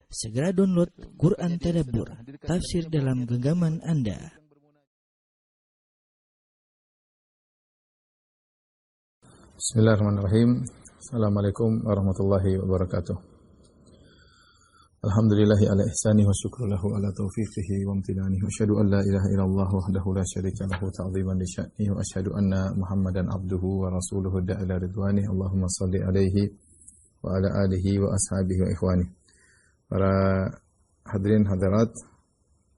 Segera download Quran Tadabbur, tafsir dalam genggaman Anda. Bismillahirrahmanirrahim. Assalamualaikum warahmatullahi wabarakatuh. Alhamdulillahi ala ihsanihi wa syukru lahu ala taufiqihi wa amtinanihi. Wa asyhadu an la ilaha illallah wahdahu la syarika lahu ta'ziman li sya'nihi wa asyhadu anna Muhammadan abduhu wa rasuluhu da'ila ridwani. Allahumma salli alaihi wa ala alihi wa ashabihi wa ikhwani. Para hadirin hadirat,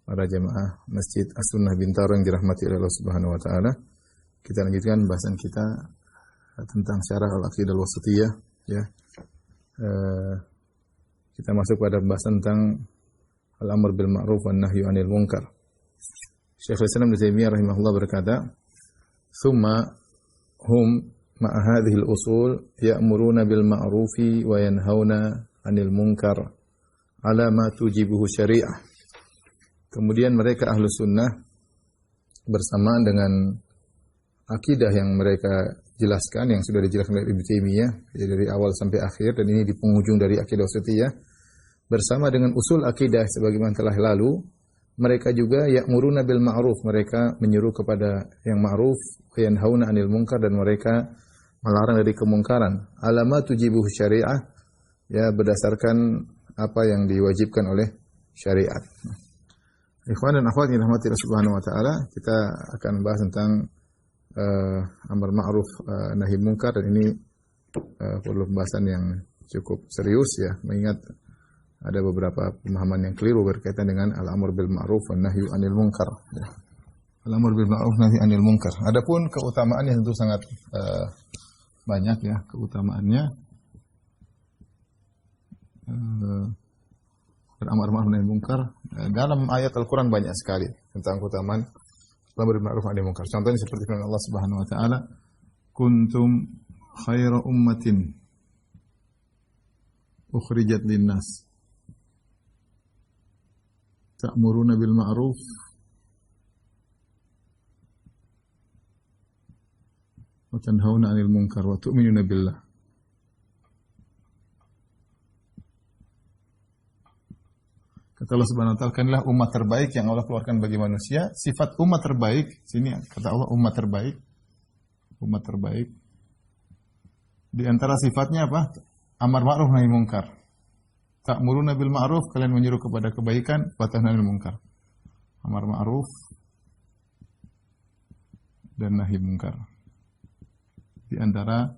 para jemaah Masjid As-Sunnah Bintaro yang dirahmati oleh Allah Subhanahu wa taala. Kita lanjutkan bahasan kita tentang syarah al-aqidah al-wasithiyah, ya. Kita masuk pada pembahasan tentang al-amr bil ma'ruf wan nahyu 'anil munkar. Syekhul Islam Ibnu Taimiyah rahimahullah berkata, "Tsumma hum ma'a hadhihi al-usul ya'muruna bil ma'rufi wa yanhauna 'anil munkar 'ala ma tujibuhu syari'ah." Kemudian mereka Ahlus Sunnah bersamaan dengan akidah yang mereka jelaskan, yang sudah dijelaskan oleh Ibnu Taimiyah dari awal sampai akhir, dan ini di penghujung dari akidah wasithiyah, bersama dengan usul akidah sebagaimana telah lalu, mereka juga ya'muruna bil ma'ruf, mereka menyuruh kepada yang ma'ruf, wa yanhauna 'anil munkar, dan mereka melarang dari kemungkaran. Alama tujibuh syariah, ya, berdasarkan apa yang diwajibkan oleh syariat. Ikhwan dan akhwat yang dirahmati Allah Subhanahu wa taala, kita akan bahas tentang amar ma'ruf nahi munkar, dan ini perlu pembahasan yang cukup serius, ya, mengingat ada beberapa pemahaman yang keliru berkaitan dengan al-amr bil ma'ruf wan nahyu 'anil munkar, ya. Al-amr bil ma'ruf nahi 'anil munkar. Adapun keutamaannya tentu sangat banyak, ya, keutamaannya. Al-amr bil ma'ruf nahi munkar dalam ayat Al-Qur'an banyak sekali tentang keutamaan al-amr bil ma'ruf nahi munkar. Contohnya seperti firman Allah Subhanahu wa taala, "Kuntum khaira ummatin ukhrijat lin-nas ta'muruna bil ma'ruf wa tanhauna 'anil munkar wa tu'minuna billah." Kata Allah Subhanahu wa taala, "Kalilah umat terbaik yang Allah keluarkan bagi manusia." Sifat umat terbaik, sini kata Allah umat terbaik. Umat terbaik. Di antara sifatnya apa? Amar ma'ruf nahi munkar. Ta'muruna bil ma'ruf, kalian menyuruh kepada kebaikan, wa tanhauna 'anil munkar. Amar ma'ruf dan nahi munkar. Di antara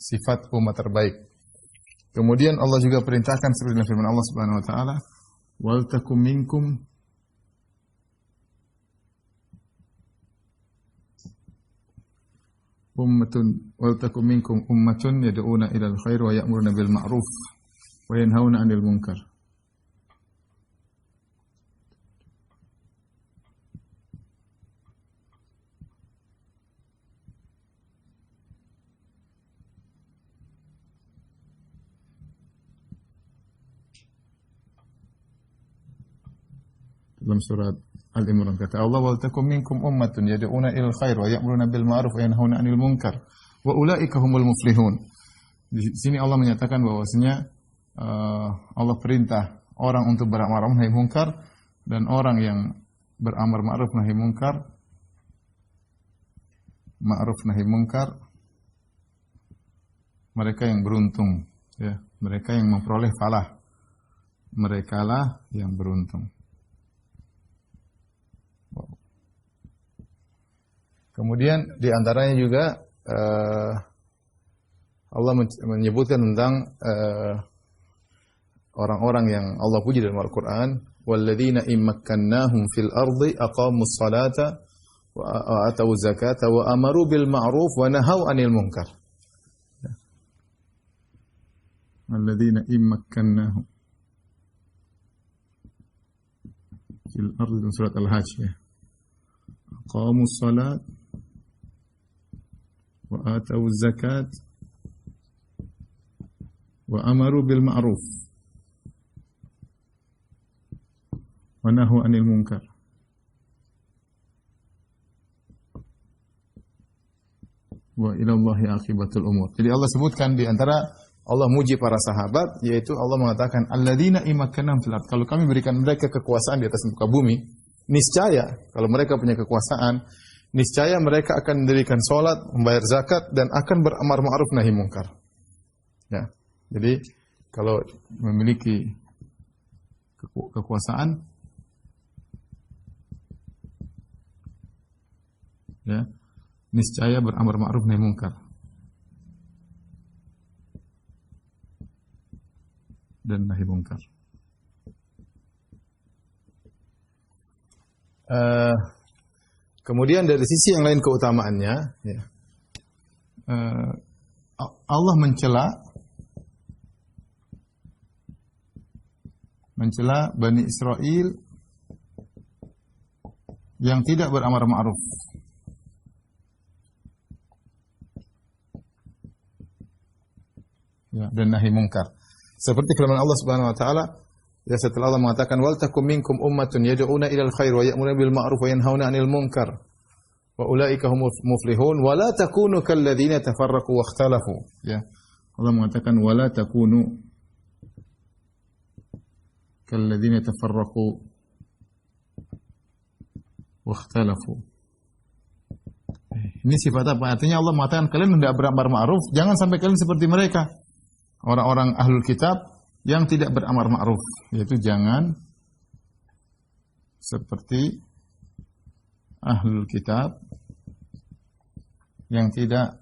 sifat umat terbaik. Kemudian Allah juga perintahkan seperti firman Allah Subhanahu wa taala, "Wal takum minkum ummatun yad'una ilal khair wa ya'muruna bil ma'ruf wa yanhauna 'anil munkar." Dalam surat Al-Imran kata Allah, "Wal takum minkum ummatun yad'una ilal khair wa ya'muruna bil ma'ruf wa yanhauna 'anil munkar wa ulaika humul muflihun." Di sini Allah menyatakan bahwasanya Allah perintah orang untuk beramar ma'ruf nahi munkar, dan orang yang beramar ma'ruf nahi munkar mereka yang beruntung, ya, mereka yang memperoleh falah. Merekalah yang beruntung. Kemudian di antaranya juga Allah menyebutkan tentang orang-orang yang Allah puji dalam Al-Qur'an, "Walladzina immakkannahum fil ardi aqamus salata wa atawuz zakata wa amaru bil ma'ruf wa nahaw 'anil munkar." Walladzina immakkannahum fil ardi, surat Al-Hajj, ya. Aqamus salat wa atawuz zakat wa amaru bil ma'ruf wa nahu 'anil munkar. Wa ilallahi aqibatul umur. Jadi Allah sebutkan di antara Allah muji para sahabat, yaitu Allah mengatakan, alladzina imakkanahum fil ardh. Kalau kami berikan mereka kekuasaan di atas muka bumi, niscaya kalau mereka punya kekuasaan, niscaya mereka akan mendirikan salat, membayar zakat, dan akan beramar ma'ruf nahi mungkar. Ya. Jadi kalau memiliki kekuasaan, ya, niscaya beramar ma'ruf nahi mungkar. Dan nahi mungkar. Kemudian dari sisi yang lain keutamaannya, ya, Allah mencela Bani Israel yang tidak beramar ma'ruf. Ya, dan nahi mungkar. Seperti firman Allah Subhanahu wa taala, ya, setelah Allah mengatakan wal takum minkum ummatun yad'una ilal khair wa ya'muruna bil ma'ruf wa yanhauna 'anil munkar wa ulaika humul muflihun wa la takunu kal ladzina tafarraqu wa ikhtalafu. Ya. Allah mengatakan wa la takunu kal ladzina tafarraqu wa ikhtalafu. Ini sifat apa? Artinya Allah mengatakan kalian tidak beramar ma'ruf, jangan sampai kalian seperti mereka. Orang-orang ahlul kitab yang tidak beramar ma'ruf, yaitu jangan seperti ahlul kitab yang tidak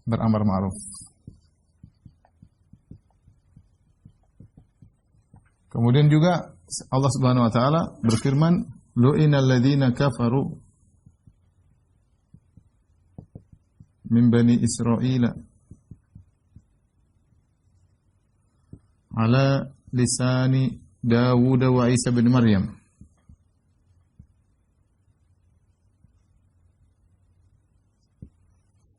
beramar ma'ruf. Kemudian juga Allah Subhanahu wa taala berfirman, lu'inal ladzina kafaru min bani Israila ala lisani Dawud wa Isa bin Maryam.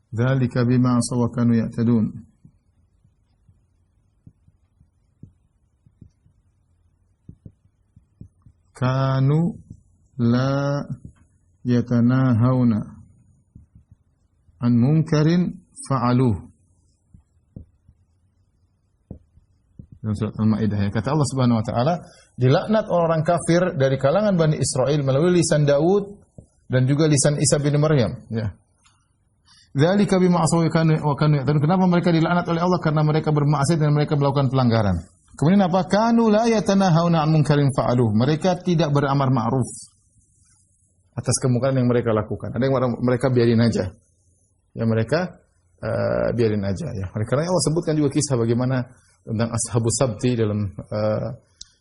Dzalika bima asaw wa kanu ya'tadun. Kanu la yatanahawna an munkarin fa'aluh. Dalam surat Al-Maidah, ya. Kata Allah Subhanahu wa taala, dilaknat orang kafir dari kalangan Bani Israel melalui lisan Daud dan juga lisan Isa bin Maryam, ya. Dzalika bima asaw wa kanu ya'tadun. Kenapa mereka dilaknat oleh Allah? Karena mereka bermaksiat dan mereka melakukan pelanggaran. Kemudian apa? Kanu la yatanahawna 'an munkarin fa'aluh. Mereka tidak beramar ma'ruf atas kemungkaran yang mereka lakukan. Ada yang mereka biarin aja. Ya, mereka biarin aja, ya. Karena Allah sebutkan juga kisah bagaimana tentang ashabus sabti dalam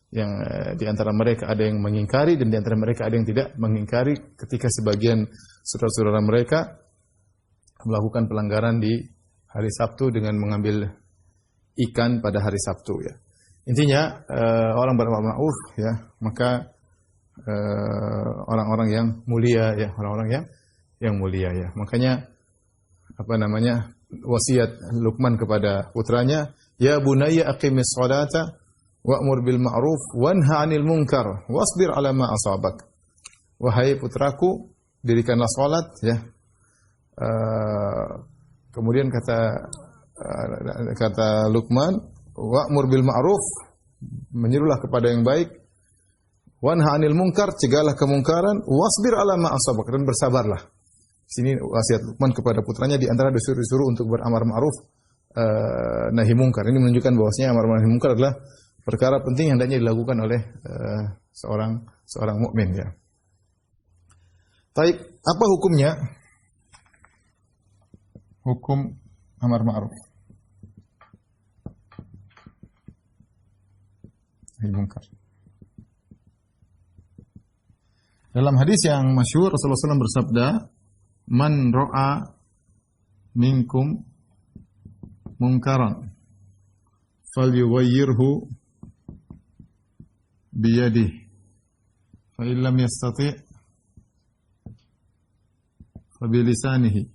yang di antara mereka ada yang mengingkari dan di antara mereka ada yang tidak mengingkari ketika sebagian saudara-saudara mereka melakukan pelanggaran di hari Sabtu dengan mengambil ikan pada hari Sabtu, ya. Intinya orang beramar ma'ruf, ya, maka orang-orang yang mulia, ya, orang-orang yang mulia, ya. Makanya wasiat Luqman kepada putranya, ya bunayya aqimis sholata wa'mur bil ma'ruf wanha 'anil munkar wasbir 'ala ma asabak. Wahai putraku, dirikanlah salat, ya. Kemudian kata Luqman, wa'mur bil ma'ruf, menyerulah kepada yang baik, wanha 'anil munkar, cegahlah kemungkaran, wasbir 'ala ma asabak, dan bersabarlah. Sini wasiat Luqman kepada putranya, di antara disuruh untuk beramar ma'ruf nahi mungkar. Ini menunjukkan bahwasanya amar ma'ruf nahi mungkar adalah perkara penting yang hendaknya dilakukan oleh seorang mukmin, ya. Baik, apa hukumnya? Hukum amar ma'ruf nahi mungkar. Dalam hadis yang masyhur Rasulullah SAW bersabda, man ra'a minkum munkaran falyughayyirhu biyadihi fa in lam yastati' fa bilisanihi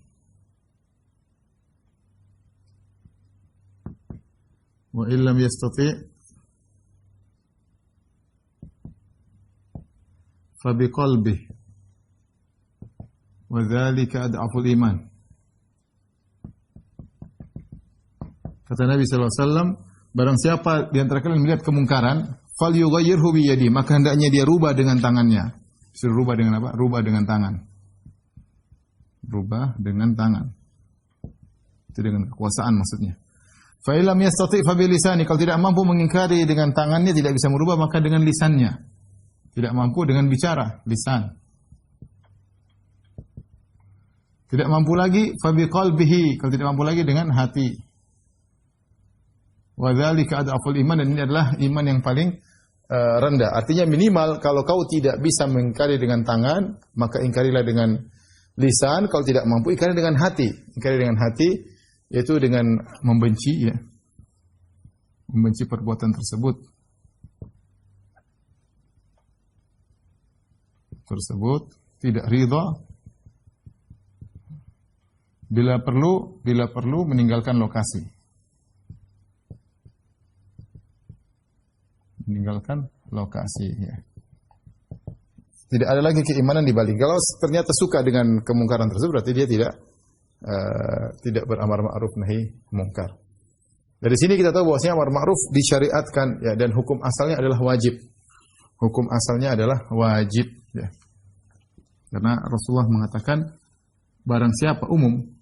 wa in lam yastati' fa biqalbihi wa dzalika ad'aful iman. Kata Nabi sallallahu alaihi wasallam, barang siapa di antara kalian melihat kemungkaran, falyughayyirhu bi yadihi, maka hendaknya dia rubah dengan tangannya. Disuruh rubah dengan apa? Rubah dengan tangan. Rubah dengan tangan. Itu dengan kekuasaan maksudnya. Fa illam yastati' fa bi lisani, kalau tidak mampu mengingkari dengan tangannya, tidak bisa merubah, maka dengan lisannya. Tidak mampu dengan bicara, lisan. Tidak mampu lagi fa bi qalbihi, kalau tidak mampu lagi dengan hati. Wa dzalika adhaful iman, dan ini adalah iman yang paling rendah. Artinya minimal kalau kau tidak bisa mengingkari dengan tangan, maka ingkarilah dengan lisan. Kalau tidak mampu, ingkari dengan hati. Ingkari dengan hati, yaitu dengan membenci, ya, membenci perbuatan tersebut. Tidak ridha. Bila perlu meninggalkan lokasi. Meninggalkan lokasi, ya. Tidak ada lagi keimanan di balik. Kalau ternyata suka dengan kemungkaran tersebut, berarti dia tidak beramar ma'ruf nahi mungkar. Dari sini kita tahu bahwasanya amar ma'ruf disyariatkan, ya, dan hukum asalnya adalah wajib. Hukum asalnya adalah wajib, ya. Karena Rasulullah mengatakan barang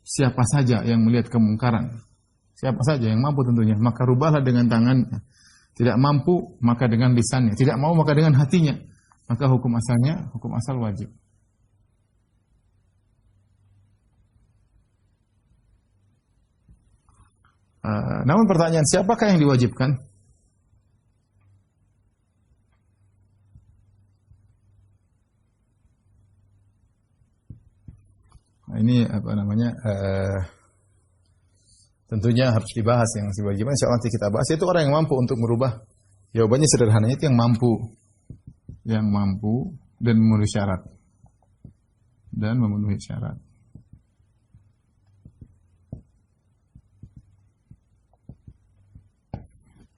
siapa saja yang melihat kemungkaran, siapa saja yang mampu tentunya, maka rubahlah dengan tangannya. Tidak mampu, maka dengan lisannya. Tidak mau, maka dengan hatinya. Maka hukum asal wajib. Namun pertanyaan, siapakah yang diwajibkan? Ini apa namanya? Tentunya harus dibahas yang sebagaimana insyaallah nanti kita bahas, yaitu orang yang mampu untuk merubah. Jawabannya sederhana, itu yang mampu dan memenuhi syarat.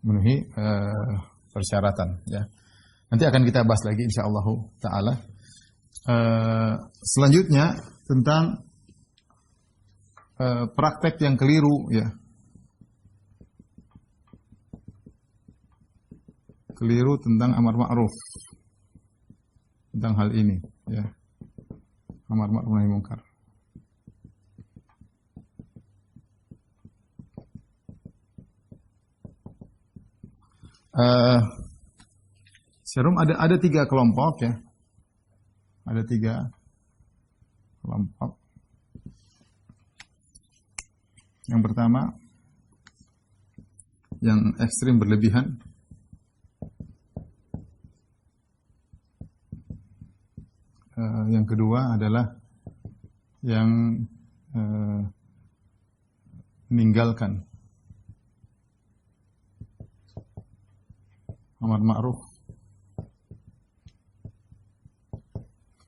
Memenuhi persyaratan, ya. Nanti akan kita bahas lagi insyaallah taala. Selanjutnya tentang praktek yang keliru, ya. Keliru tentang amar ma'ruf. Tentang hal ini, ya. Amar ma'ruf nahi mungkar. Serum ada 3 kelompok, ya. Ada 3 kelompok. Yang pertama, yang ekstrim berlebihan. Yang kedua adalah yang meninggalkan amar ma'ruf.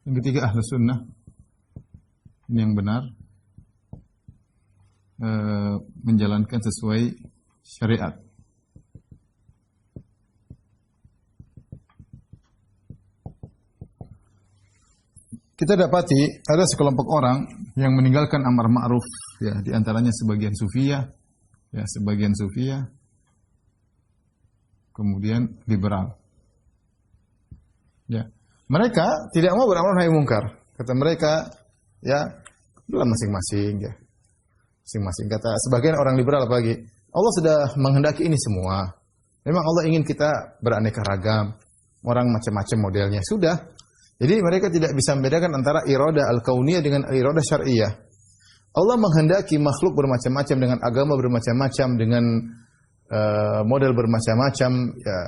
Yang ketiga ahlus sunnah. Ini yang benar, menjalankan sesuai syariat. Kita dapati ada sekelompok orang yang meninggalkan amar ma'ruf, ya, di antaranya sebagian sufiyah, kemudian liberal. Ya. Mereka tidak mau beramar nahi mungkar. Kata mereka, ya, dalam masing-masing, ya. Masing-masing. Kata sebagian orang liberal apalagi, Allah sudah menghendaki ini semua. Memang Allah ingin kita beraneka ragam, orang macam-macam modelnya. Sudah. Jadi mereka tidak bisa membedakan antara iradah al-kauniyah dengan iradah syar'iyah. Allah menghendaki makhluk bermacam-macam dengan agama bermacam-macam, dengan model bermacam-macam, ya.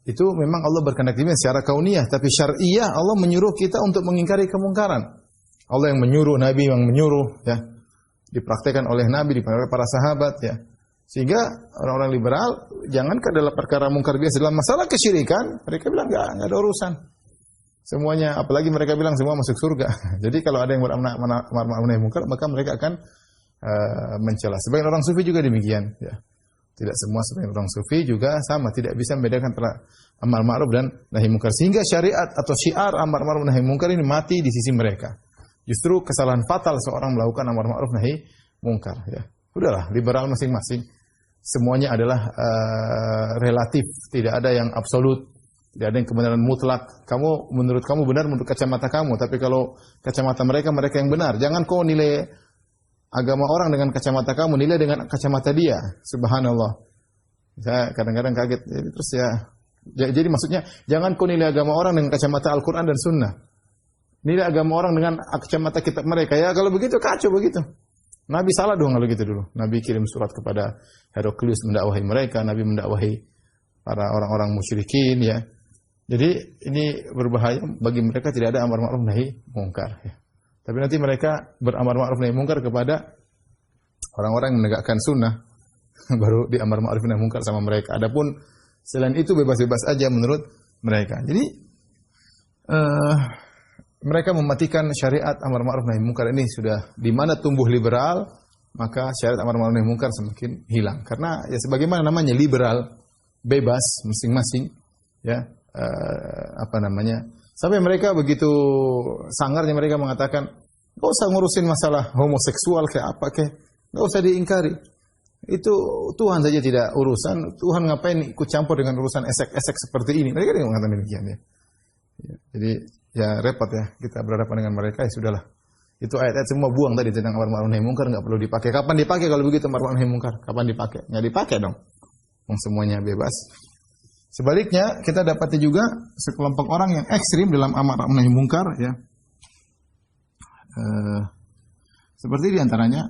Itu memang Allah berkehendak secara kauniyah, tapi syar'iyah Allah menyuruh kita untuk mengingkari kemungkaran. Allah yang menyuruh, Nabi yang menyuruh, ya. Dipraktekkan oleh Nabi, dipraktekkan oleh para sahabat, ya. Sehingga orang-orang liberal jangankan dalam perkara mungkar biasa, dalam masalah kesyirikan mereka bilang enggak ada urusan. Semuanya, apalagi mereka bilang semua masuk surga. Jadi kalau ada yang beramar ma'ruf nahi mungkar, maka mereka akan mencela. Sebagian orang sufi juga demikian, ya. Tidak semua, sebagian orang sufi juga sama, tidak bisa membedakan antara amar ma'ruf dan nahi mungkar. Sehingga syariat atau syiar amar ma'ruf nahi mungkar ini mati di sisi mereka. Justru kesalahan fatal seorang melakukan amar ma'ruf nahi mungkar, ya. Udahlah, liberal masing-masing. semuanya adalah relatif, tidak ada yang absolut, tidak ada yang kebenaran mutlak. Menurut kamu benar menurut kacamata kamu, tapi kalau kacamata mereka, mereka yang benar. Jangan kau nilai agama orang dengan kacamata kamu, nilai dengan kacamata dia. Subhanallah. Saya kadang-kadang kaget. Terus jadi maksudnya jangan kau nilai agama orang dengan kacamata Al-Quran dan Sunnah. Nilai agama orang dengan kacamata kitab mereka. Ya kalau begitu kacau begitu. Nabi salah dong kalau gitu dulu. Nabi kirim surat kepada Heraklius mendakwahi mereka. Nabi mendakwahi para orang-orang musyrikin ya. Jadi ini berbahaya bagi mereka, tidak ada amar ma'ruf nahi mungkar ya. Tapi nanti mereka beramar ma'ruf nahi mungkar kepada orang-orang yang menegakkan sunnah. Baru diamar ma'ruf nahi mungkar sama mereka. Adapun selain itu bebas-bebas aja menurut mereka. Jadi mereka mematikan syariat amar ma'ruf nahi mungkar ini sudah di mana tumbuh liberal, maka syariat amar ma'ruf nahi mungkar semakin hilang. Karena ya sebagaimana namanya liberal, bebas masing-masing ya. Sampai mereka begitu sangarnya mereka mengatakan, "Enggak usah ngurusin masalah homoseksual kayak apa kayak, enggak usah diingkari. Itu Tuhan saja tidak urusan. Tuhan ngapain ikut campur dengan urusan esek-esek seperti ini?" Mereka mengatakan demikian ya. Jadi ya repot ya kita berhadapan dengan mereka, ya sudahlah. Itu ayat-ayat semua buang tadi tentang amar ma'ruf nahi mungkar, enggak perlu dipakai. Kapan dipakai kalau begitu amar ma'ruf nahi mungkar? Kapan dipakai? Enggak dipakai dong. Semuanya bebas. Sebaliknya, kita dapati juga sekelompok orang yang ekstrim dalam amar ma'ruf nahi mungkar ya. Seperti diantaranya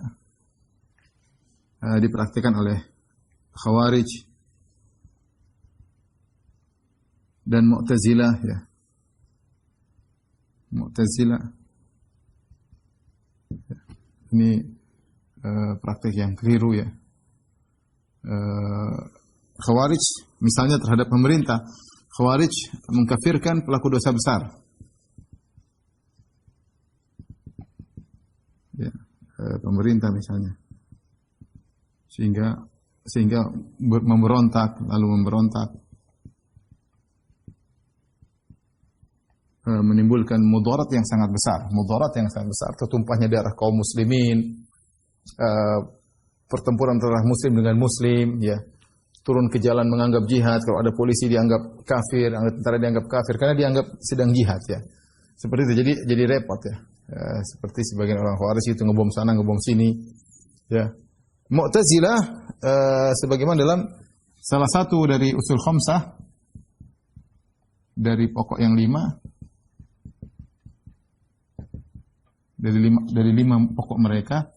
dipraktikkan oleh Khawarij dan Mu'tazilah ya. Mu'tazilah ini praktik yang keliru ya. Khawarij misalnya terhadap pemerintah, Khawarij mengkafirkan pelaku dosa besar. Ya, pemerintah misalnya. Sehingga memberontak, menimbulkan mudarat yang sangat besar, tertumpahnya darah kaum muslimin, pertempuran antara muslim dengan muslim ya. Turun ke jalan menganggap jihad, kalau ada polisi dianggap kafir, tentara dianggap kafir karena dianggap sedang jihad ya. Seperti itu. Jadi repot ya. Seperti sebagian orang Khawarij itu ngebom sana, ngebom sini ya. Mu'tazilah sebagaimana dalam salah satu dari usul khamsah dari pokok yang 5 dari 5 pokok mereka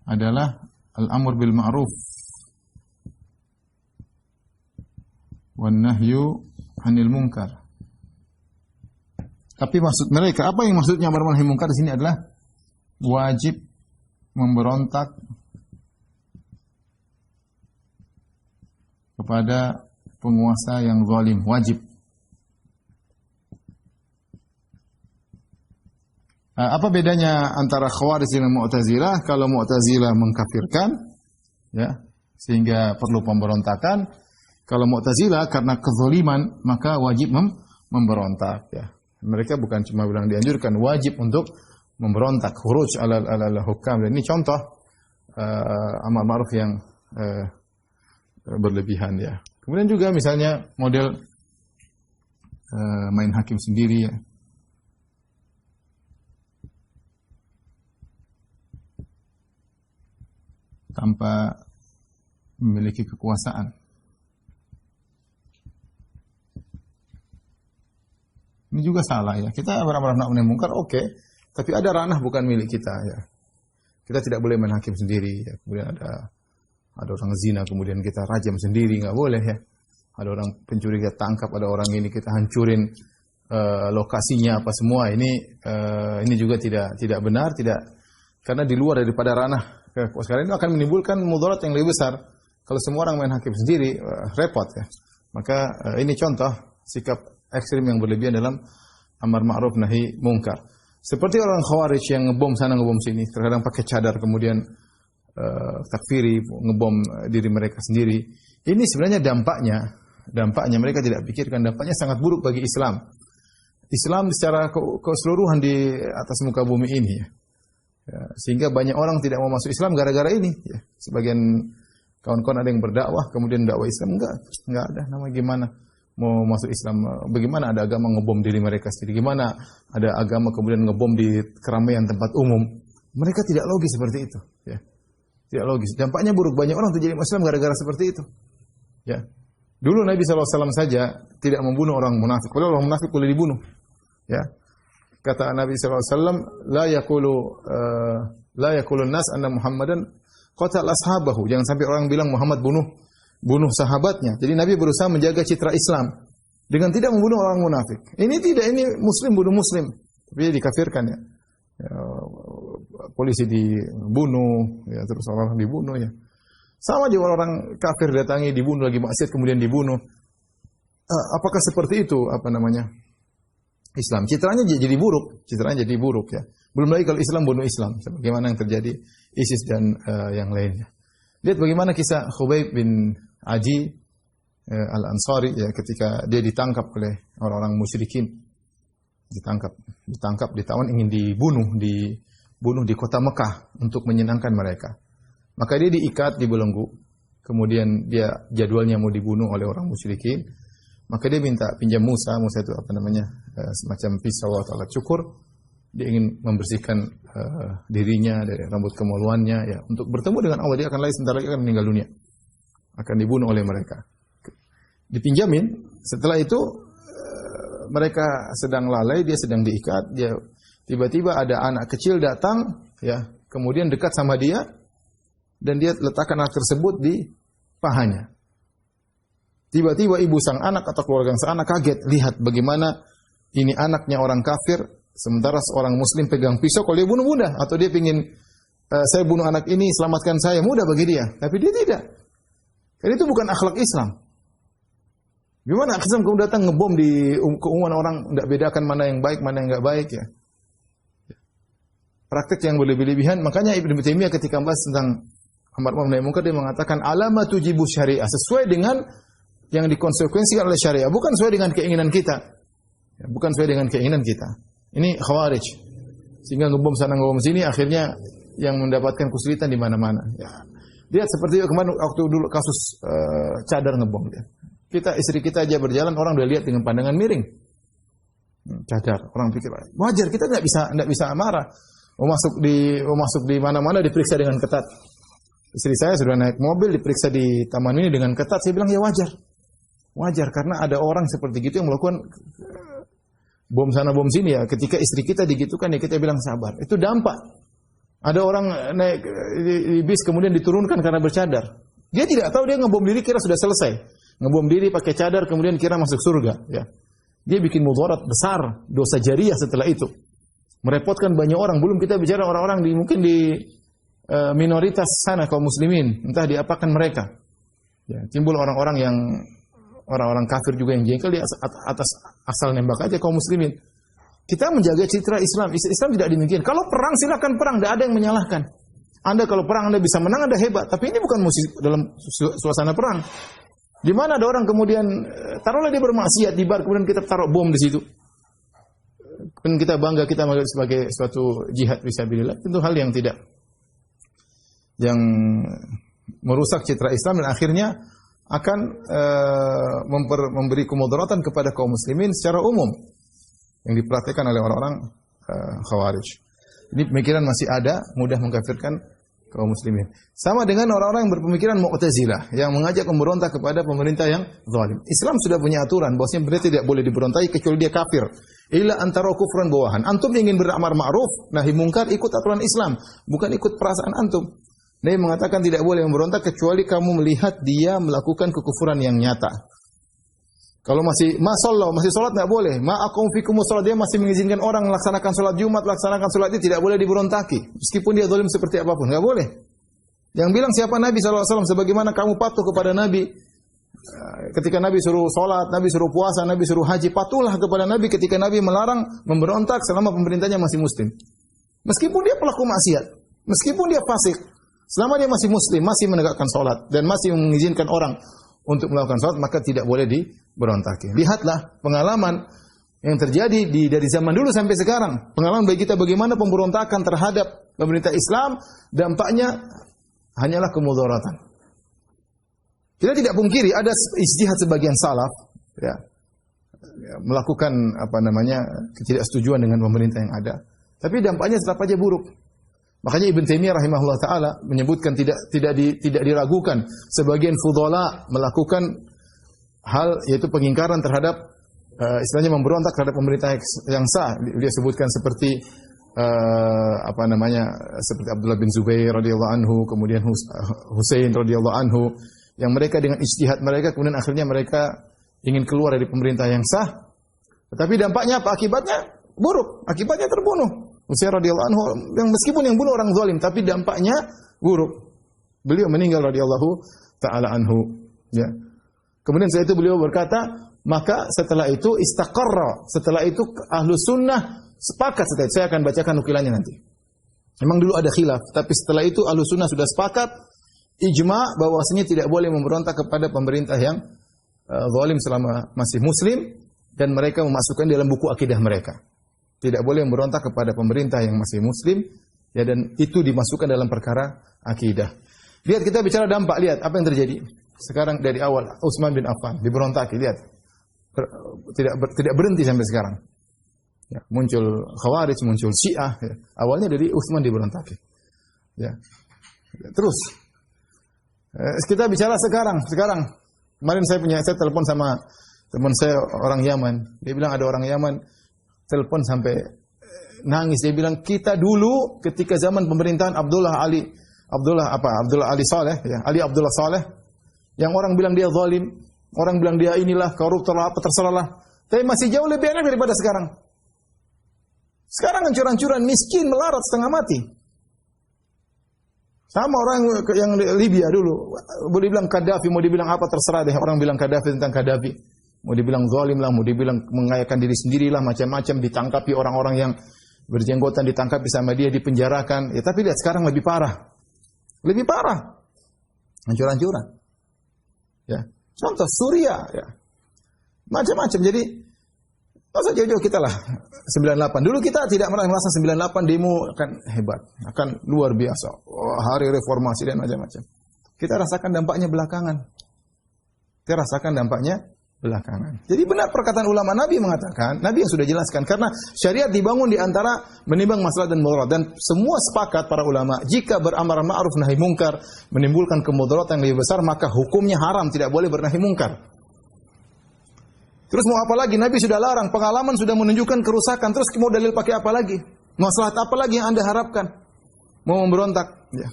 adalah al-amr bil ma'ruf wan nahyu 'anil munkar. Tapi maksud mereka, apa yang maksudnya amar nahi mungkar di sini adalah wajib memberontak kepada penguasa yang zalim, wajib. Apa bedanya antara Khawarij dan Mu'tazilah? Kalau Mu'tazilah mengkafirkan, ya, sehingga perlu pemberontakan. Kalau Mu'tazilah karena kezaliman, maka wajib memberontak. Ya. Mereka bukan cuma bilang dianjurkan, wajib untuk memberontak. Khuruj ala hukam. Dan ini contoh amar ma'ruf yang berlebihan. Ya. Kemudian juga misalnya model main hakim sendiri. Ya. Tanpa memiliki kekuasaan. Ini juga salah ya. Kita beramar nahi mungkar oke, tapi ada ranah bukan milik kita ya. Kita tidak boleh main hakim sendiri ya. Kemudian ada orang zina kemudian kita rajam sendiri, nggak boleh ya. Ada orang pencuri kita tangkap, ada orang ini kita hancurin lokasinya apa semua. Ini juga tidak benar, tidak, karena di luar daripada ranah. Sekarang ini akan menimbulkan mudarat yang lebih besar. Kalau semua orang main hakim sendiri, repot ya. Maka ini contoh sikap ekstrim yang berlebihan dalam amar ma'ruf nahi mungkar. Seperti orang Khawarij yang ngebom sana ngebom sini, terkadang pakai cadar kemudian takfiri, ngebom diri mereka sendiri. Ini sebenarnya dampaknya mereka tidak pikirkan, dampaknya sangat buruk bagi Islam. Islam secara keseluruhan di atas muka bumi ini ya. Ya, sehingga banyak orang tidak mau masuk Islam gara-gara ini ya. Sebagian kawan-kawan ada yang berdakwah kemudian dakwah Islam enggak ada, nama gimana mau masuk Islam, bagaimana ada agama ngebom diri mereka sendiri, gimana ada agama kemudian ngebom di keramaian tempat umum. Mereka tidak logis seperti itu ya. Tidak logis. Dampaknya buruk, banyak orang terjadi Islam gara-gara seperti itu. Ya. Dulu Nabi SAW saja tidak membunuh orang munafik. Kalau orang munafik boleh dibunuh. Ya. Kata Nabi SAW, la yakulun nas anna Muhammadan qatal ashabahu. Jangan sampai orang bilang Muhammad bunuh sahabatnya. Jadi Nabi berusaha menjaga citra Islam dengan tidak membunuh orang munafik. Ini muslim bunuh muslim. Tapi dia dikafirkan ya. Ya, polisi dibunuh, ya, terus orang dibunuh ya. Sama juga orang kafir datangi dibunuh, lagi maksiat kemudian dibunuh. Apakah seperti itu Islam? Citranya jadi buruk ya. Belum lagi kalau Islam bunuh Islam, bagaimana yang terjadi ISIS dan yang lainnya. Lihat bagaimana kisah Khubayb bin Aji Al-Ansari ya, ketika dia ditangkap oleh orang-orang musyrikin. Ditangkap, ditawan, ingin dibunuh di kota Mekah untuk menyenangkan mereka. Maka dia diikat, dibelenggu. Kemudian dia jadwalnya mau dibunuh oleh orang musyrikin. Maka dia minta pinjam Musa itu semacam pisau atau alat cukur. Dia ingin membersihkan dirinya dari rambut kemaluannya ya, untuk bertemu dengan Allah. Dia akan sebentar lagi akan meninggal dunia. Akan dibunuh oleh mereka. Dipinjamin, setelah itu mereka sedang lalai, dia sedang diikat, dia tiba-tiba ada anak kecil datang, ya, kemudian dekat sama dia, dan dia letakkan anak tersebut di pahanya. Tiba-tiba ibu sang anak atau keluarga sang anak kaget, lihat bagaimana ini anaknya orang kafir, sementara seorang muslim pegang pisau, kalau dia bunuh mudah, atau dia ingin saya bunuh anak ini, selamatkan saya, mudah bagi dia, tapi dia tidak. Karena itu bukan akhlak Islam. Gimana Islam kamu datang ngebom di keumuman orang, tidak bedakan mana yang baik, mana yang enggak baik ya. Praktik yang berlebihan. Makanya Ibnu Taimiyah ketika membahas tentang amar ma'ruf nahi munkar dia mengatakan alamatu jibu syariah, sesuai dengan yang dikonsekuensikan oleh syariah, bukan sesuai dengan keinginan kita. Ya, bukan sesuai dengan keinginan kita. Ini khawarij. Sehingga ngebom sana ngebom sini, akhirnya yang mendapatkan kesulitan di mana-mana. Ya. Lihat seperti kemarin waktu dulu kasus cadar ngebom ya. Istri kita aja berjalan, orang udah lihat dengan pandangan miring. Cadar, orang pikir wajar, kita enggak bisa marah. Mau masuk di mana-mana diperiksa dengan ketat. Istri saya sudah naik mobil diperiksa di taman ini dengan ketat, saya bilang ya wajar. Wajar karena ada orang seperti gitu yang melakukan bom sana bom sini ya. Ketika istri kita digitukan ya kita bilang sabar. Itu dampak. Ada orang naik di bis kemudian diturunkan karena bercadar. Dia tidak tahu, dia ngebom diri kira sudah selesai. Ngebom diri pakai cadar kemudian kira masuk surga ya. Dia bikin mudarat besar, dosa jariah setelah itu. Merepotkan banyak orang, belum kita bicara orang-orang mungkin di minoritas sana kaum muslimin, entah diapakan mereka. Ya, timbul orang-orang kafir juga yang jengkel di atas asal nembak aja kaum muslimin. Kita menjaga citra Islam. Islam tidak demikian. Kalau perang silakan perang, tidak ada yang menyalahkan. Anda kalau perang Anda bisa menang, Anda hebat, tapi ini bukan dalam suasana perang. Di mana ada orang kemudian taruhlah dia bermaksiat di bar, kemudian kita taruh bom di situ. Dan kita bangga kita menganggap sebagai suatu jihad fisabilillah, tentu hal yang merusak citra Islam dan akhirnya akan memberi kemudaratan kepada kaum muslimin secara umum yang diperhatikan oleh orang-orang khawarij. Ini pemikiran masih ada, mudah mengkafirkan kaum muslimin. Sama dengan orang-orang yang berpemikiran Mu'tazilah yang mengajak memberontak kepada pemerintah yang zalim. Islam sudah punya aturan bahwasanya pemerintah tidak boleh diberontai kecuali dia kafir. Illa antara kufran bawahan. Antum ingin beramar ma'ruf nahi mungkar, ikut aturan Islam, bukan ikut perasaan antum. Nabi mengatakan tidak boleh memberontak kecuali kamu melihat dia melakukan kekufuran yang nyata. Kalau masih sholat tidak boleh. Ma'akum fikumus sholat, dia masih mengizinkan orang melaksanakan sholat Jumat, laksanakan sholat itu tidak boleh diberontaki. Meskipun dia zalim seperti apapun, tidak boleh. Yang bilang siapa Nabi SAW, sebagaimana kamu patuh kepada Nabi. Ketika Nabi suruh sholat, Nabi suruh puasa, Nabi suruh haji, patuhlah kepada Nabi ketika Nabi melarang memberontak selama pemerintahnya masih muslim. Meskipun dia pelaku maksiat, meskipun dia fasik, selama dia masih muslim, masih menegakkan sholat, dan masih mengizinkan orang untuk melakukan sholat, maka tidak boleh diberontaki. Lihatlah pengalaman yang terjadi dari zaman dulu sampai sekarang. Pengalaman bagi kita bagaimana pemberontakan terhadap pemerintah Islam, dampaknya hanyalah kemudaratan. Kita tidak pungkiri ada ijtihad sebagian salaf, ya, melakukan ketidaksetujuan dengan pemerintah yang ada. Tapi dampaknya tetap aja buruk. Makanya Ibn Taimiyah rahimahullah taala menyebutkan tidak diragukan sebagian fudhala melakukan hal yaitu pengingkaran terhadap istilahnya memberontak terhadap pemerintah yang sah. Dia sebutkan seperti seperti Abdullah bin Zubair radhiyallahu anhu, kemudian Husain radhiyallahu anhu, yang mereka dengan ijtihad mereka kemudian akhirnya mereka ingin keluar dari pemerintah yang sah. Tetapi dampaknya apa? Akibatnya buruk. Akibatnya terbunuh. Husain radhiyallahu anhu yang meskipun yang bunuh orang zalim tapi dampaknya buruk. Beliau meninggal radhiyallahu taala anhu, ya. Kemudian setelah itu beliau berkata, maka setelah itu istaqarra, setelah itu ahlu sunnah sepakat setelah itu. Saya akan bacakan nukilannya nanti. Memang dulu ada khilaf, tapi setelah itu ahlu sunnah sudah sepakat ijma bahwasanya tidak boleh memberontak kepada pemerintah yang zalim selama masih muslim, dan mereka memasukkan dalam buku akidah mereka. Tidak boleh memberontak kepada pemerintah yang masih muslim, ya, dan itu dimasukkan dalam perkara akidah. Lihat, kita bicara dampak, lihat apa yang terjadi. Sekarang dari awal Utsman bin Affan diberontaki, lihat. Tidak berhenti sampai sekarang. Ya, muncul Khawarij, muncul Syiah, ya. Awalnya dari Utsman diberontaki. Ya. Terus kita bicara sekarang. Kemarin saya telepon sama teman saya orang Yaman. Dia bilang ada orang Yaman telepon sampai nangis. Dia bilang, kita dulu ketika zaman pemerintahan Abdullah Ali Saleh, ya, Ali Abdullah Saleh, yang orang bilang dia zalim, orang bilang dia inilah koruptor apa terserahlah. Tapi masih jauh lebih enak daripada sekarang. Sekarang hancur-hancuran, miskin, melarat, setengah mati. Sama orang yang di Libya dulu, mau dibilang Gaddafi, mau dibilang apa terserah deh. Orang bilang Gaddafi tentang Gaddafi. Mau dibilang zalim lah, mau dibilang mengayakan diri sendirilah, macam-macam, ditangkapi orang-orang yang berjenggotan, ditangkapi sama dia, dipenjarakan. Ya, tapi lihat sekarang lebih parah. Lebih parah. Hancur-hancuran. Ya. Contoh Suriah, ya. Macam-macam. Jadi masa jauh-jauh kita lah 98. Dulu kita tidak merasa 98 demo akan hebat, akan luar biasa. Hari reformasi dan macam-macam. Kita rasakan dampaknya belakangan. Jadi benar perkataan ulama, Nabi mengatakan, Nabi yang sudah jelaskan, karena syariat dibangun di antara menimbang maslahat dan mudarat, dan semua sepakat para ulama, jika beramar ma'ruf nahi mungkar menimbulkan kemudaratan yang lebih besar, maka hukumnya haram, tidak boleh bernahi mungkar. Terus mau apa lagi? Nabi sudah larang, pengalaman sudah menunjukkan kerusakan, terus mau dalil pakai apa lagi? Maslahat apa lagi yang Anda harapkan? Mau memberontak? Ya.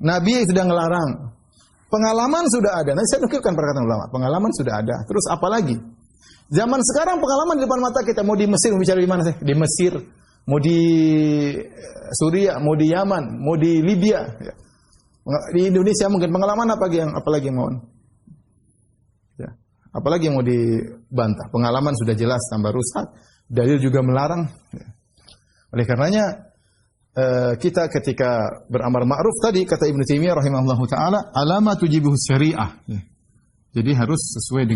Nabi sudah ngelarang. Pengalaman sudah ada. Nanti saya nukilkan perkataan ulama. Pengalaman sudah ada. Terus apa lagi? Zaman sekarang pengalaman di depan mata kita. Mau di Mesir, mau bicara di mana sih? Di Mesir, mau di Suriah, mau di Yaman, mau di Libya. Ya. Di Indonesia mungkin pengalaman apalagi yang mau? Ya. Apalagi yang mau dibantah? Pengalaman sudah jelas tambah rusak. Dalil juga melarang. Ya. Oleh karenanya kita ketika beramar ma'ruf tadi kata Ibnu Taimiyah rahimahullahu taala, alama tujibuh syariah. Ya. Jadi harus sesuai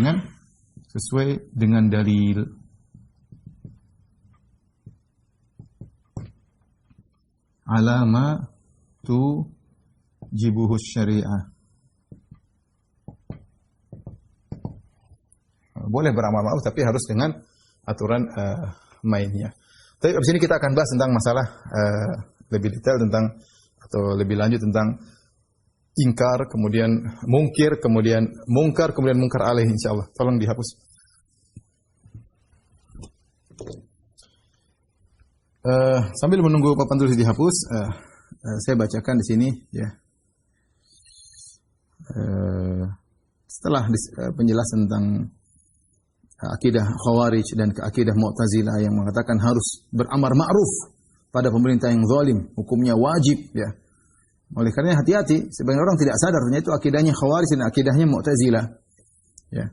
dengan dalil. Alama tujibuh syariah. Boleh beramar ma'ruf tapi harus dengan aturan mainnya. Tapi abis ini kita akan bahas tentang masalah lebih detail tentang atau lebih lanjut tentang ingkar, kemudian mungkir, kemudian mungkar alaih, insyaallah. Tolong dihapus. Sambil menunggu papan tulis dihapus, saya bacakan di sini ya. Setelah penjelasan tentang akidah Khawarij dan akidah Mu'tazilah yang mengatakan harus beramar ma'ruf pada pemerintah yang zalim, hukumnya wajib, ya. Oleh karena hati-hati, sebagian orang tidak sadar ternyata itu akidahnya Khawarij dan akidahnya Mu'tazilah. Ya.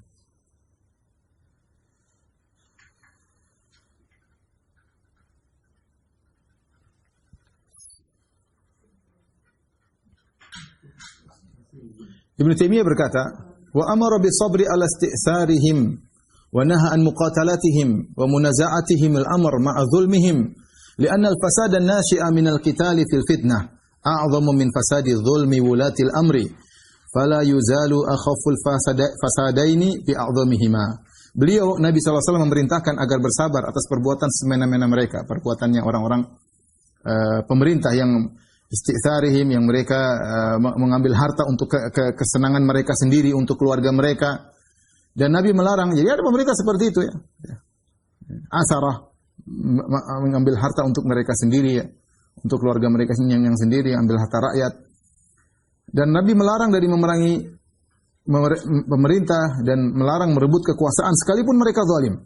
Ibnu Taimiyah berkata, "Wa amara bis sabri ala isti'sarihim wa naha an muqatalatihim wa munaza'atihim al-amr ma'a dhulmihim li'anna al-fasada an-nashi'a min al-qitali fil fitnah a'zamu min fasadi dhulmi wulati al-amri fala yuzalu akhaful fasadaini fi a'zamihima. Beliau Nabi SAW memerintahkan agar bersabar atas perbuatan semena-mena mereka, perbuatannya orang-orang pemerintah yang isti'tharihim, yang mereka mengambil harta untuk kesenangan mereka sendiri, untuk keluarga mereka. Dan Nabi melarang. Jadi ada pemerintah seperti itu ya. Asarah, mengambil harta untuk mereka sendiri ya. Untuk keluarga mereka yang sendiri, ambil harta rakyat. Dan Nabi melarang dari memerangi pemerintah dan melarang merebut kekuasaan sekalipun mereka zalim.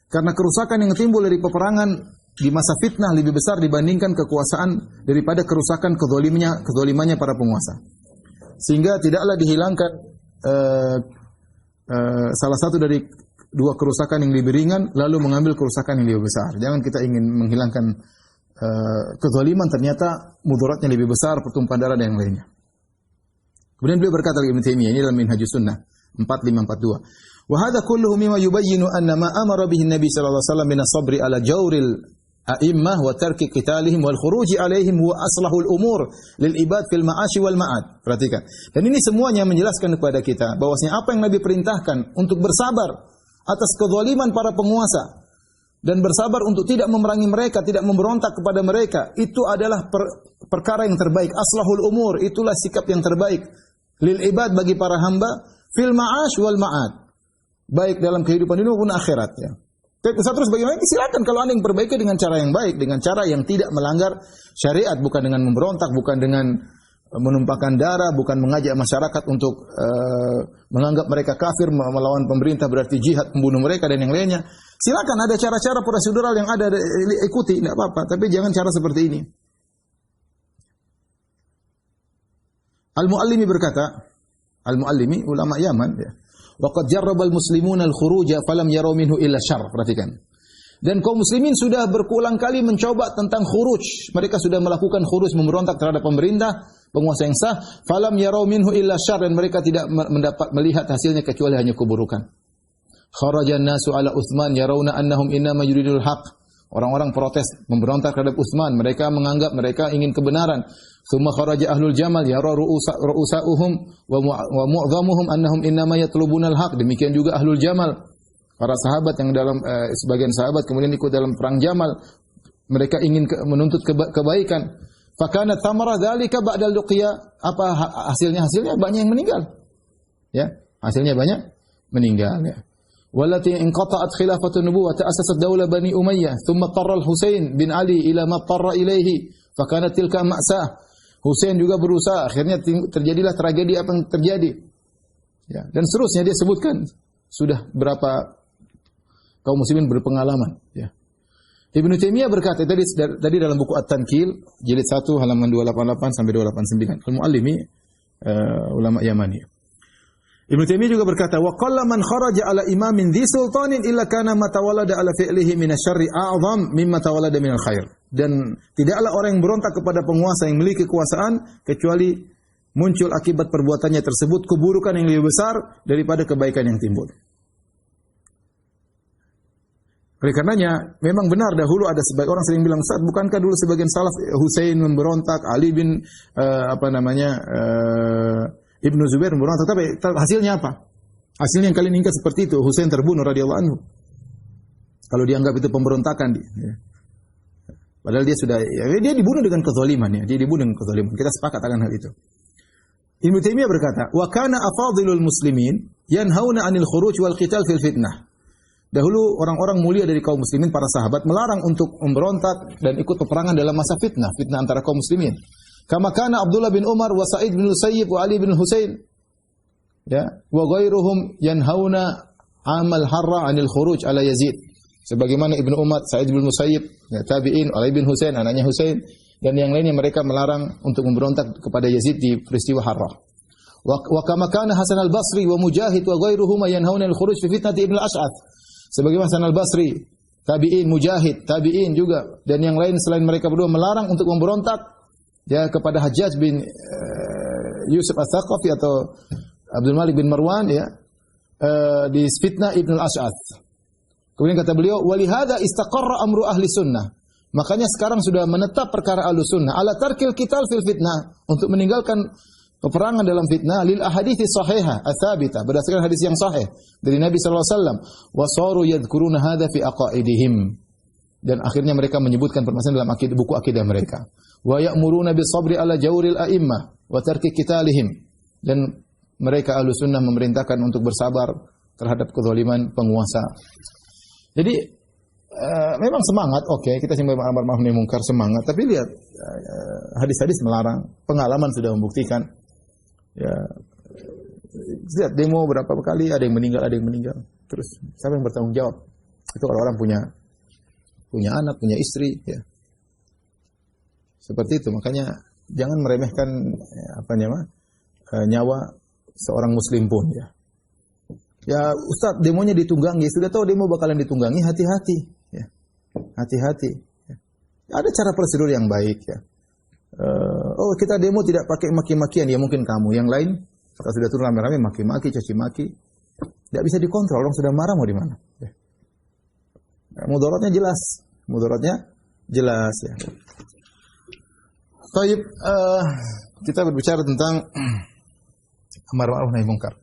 Karena kerusakan yang timbul dari peperangan di masa fitnah lebih besar dibandingkan kekuasaan daripada kerusakan kezalimannya para penguasa. Sehingga tidaklah dihilangkan salah satu dari dua kerusakan yang lebih ringan lalu mengambil kerusakan yang lebih besar. Jangan kita ingin menghilangkan kezaliman, ternyata mudaratnya lebih besar, pertumpahan darah dan yang lainnya. Kemudian beliau berkata Ibnu Taimiyah ini dalam Minhajus Sunnah 4542. Wa hadza kulluhu mimma yubayyinu anna ma amara bihi Nabi sallallahu alaihi wasallam min as-sabri ala jawril a'immah wa tarki qitalihim wal khuruji alaihim huwa aslahul umur lil ibad fil ma'ashi wal ma'ad. Perhatikan. Dan ini semuanya menjelaskan kepada kita bahwasanya apa yang Nabi perintahkan untuk bersabar atas kezaliman para penguasa dan bersabar untuk tidak memerangi mereka, tidak memberontak kepada mereka, itu adalah perkara yang terbaik. Aslahul umur, itulah sikap yang terbaik lil ibad, bagi para hamba, fil ma'ash wal ma'ad, baik dalam kehidupan dunia maupun akhirat ya. Terus bagaimana? Silakan kalau Anda yang perbaiki dengan cara yang baik, dengan cara yang tidak melanggar syariat, bukan dengan memberontak, bukan dengan menumpahkan darah, bukan mengajak masyarakat untuk menganggap mereka kafir, melawan pemerintah berarti jihad, membunuh mereka dan yang lainnya. Silakan, ada cara-cara prosedural yang ada, ikuti, tidak apa-apa, tapi jangan cara seperti ini. Al-Muallimi berkata, Al-Muallimi ulama Yaman ya. Waqad jarraba al-muslimuna al-khuruja falam yaraw minhu illa syarr. Perhatikan. Dan kaum muslimin sudah berulang kali mencoba tentang khuruj. Mereka sudah melakukan khuruj, memberontak terhadap pemerintah, penguasa yang sah, falam yaraw minhu illa syarr, dan mereka tidak mendapat melihat hasilnya kecuali hanya keburukan. Kharajan nasu ala Utsman yarawna annahum innama yuridul haqq. Orang-orang protes, memberontak terhadap Utsman. Mereka menganggap mereka ingin kebenaran. Tsumma kharaja ahlul jamal yara ru'usa'uhum wa mu'dhamuhum annahum innama yatlubuna al-haq. Demikian juga ahlul jamal, para sahabat yang dalam sebagian sahabat kemudian ikut dalam perang Jamal. Mereka ingin menuntut kebaikan. Fakana thamara dzalika ba'dal luqya. Apa hasilnya? Hasilnya banyak yang meninggal. Ya, hasilnya banyak meninggal ya. Wallati inqata'at khilafatun nubuwwah ta'assasat daulah Bani Umayyah thumma tarra al-Husain bin Ali ila ma tarra ilaihi fakanat tilka ma'sah. Husain juga berusaha, akhirnya terjadilah tragedi apa yang terjadi. Ya, dan seterusnya dia sebutkan sudah berapa kaum muslimin berpengalaman ya. Ibnu Taimiyah berkata tadi dalam buku At-Tankil jilid 1 halaman 288 sampai 289. Al-Muallimi ulama Yamani. Ibnu Taimiyah juga berkata, wa qalla man kharaja ala imamin dhi sultanin illa kana ma tawallada ala fi'lihi min asy-syarri a'zam mimma tawallada min al-khair. Dan tidaklah orang yang berontak kepada penguasa yang memiliki kekuasaan kecuali muncul akibat perbuatannya tersebut keburukan yang lebih besar daripada kebaikan yang timbul. Oleh karenanya, memang benar dahulu ada sebagian orang sering bilang, Ustaz, bukankah dulu sebagian salaf Husain memberontak, Ali bin Ibnu Zubair memberontak, tapi hasilnya apa? Hasilnya yang kalian ingat seperti itu, Husain terbunuh radhiyallahu anhu. Kalau dianggap itu pemberontakan, ya. Padahal dia sudah, dia dibunuh dengan kezaliman ya, dia dibunuh dengan kezaliman. Kita sepakat akan hal itu. Ibnu Taimiyah berkata, wa kana afadhilul muslimin yanhauna 'anil khuruj wal qital fil fitnah. Dahulu orang-orang mulia dari kaum muslimin, para sahabat, melarang untuk memberontak dan ikut peperangan dalam masa fitnah antara kaum muslimin. Kama kana Abdullah bin Umar wa Sa'id bin Musayyib wa Ali bin Husain ya wa ghairuhum yanhauna amal harra 'anil khuruj ala Yazid. Sebagaimana Ibnu Umar, Sa'id bin Musayyib, ya, tabi'in, Ali bin Husain, anaknya Husain, dan yang lainnya mereka melarang untuk memberontak kepada Yazid di peristiwa Harrah. Wa kama kana Hasan al-Basri wa Mujahid wa ghairuhum yanhauna al-khuruj fi fitnati Ibnu al-Ash'ath. Sebagaimana Hasan al-Basri, tabi'in, Mujahid, tabi'in juga, dan yang lain selain mereka berdua melarang untuk memberontak ya kepada Hajjaj bin Yusuf Ats-Tsaqafi atau Abdul Malik bin Marwan ya di fitnah Ibnu al-Ash'ath. Kemudian kata beliau, "Walihada istaqarra amru ahli sunnah." Makanya sekarang sudah menetap perkara ahli sunnah ala tarkil qital fil fitnah, untuk meninggalkan peperangan dalam fitnah lil ahadithi sahihah ats-tsabitah, berdasarkan hadis yang sahih dari Nabi sallallahu alaihi wasallam, wa saru yadhkuruna hadza fi aqaidihim, dan akhirnya mereka menyebutkan permasalahan dalam buku akidah mereka. Wa ya'muruna bis sabri ala jawril a'immah wa tarki qitalihim, dan mereka ahli sunnah memerintahkan untuk bersabar terhadap kezaliman penguasa. Jadi memang semangat, oke, kita simpan amar ma'ruf nahi munkar, semangat, tapi lihat hadis-hadis melarang, pengalaman sudah membuktikan. Ya, lihat demo berapa kali, ada yang meninggal, terus siapa yang bertanggung jawab? Itu orang-orang punya anak, punya istri, ya. Seperti itu, makanya jangan meremehkan nyawa seorang muslim pun, ya. Ya, Ustaz, demonya ditunggangi, sudah tahu demo bakalan ditunggangi, hati-hati, ya. Hati-hati. Ya. Ada cara prosedur yang baik, ya. Oh, kita demo tidak pakai maki-makian, ya mungkin kamu, yang lain kalau sudah turun rame-rame maki-maki, caci maki, tidak bisa dikontrol, orang sudah marah mau di mana? Ya. Mudaratnya jelas, ya. Baik, kita berbicara tentang amar ma'ruf nahi munkar.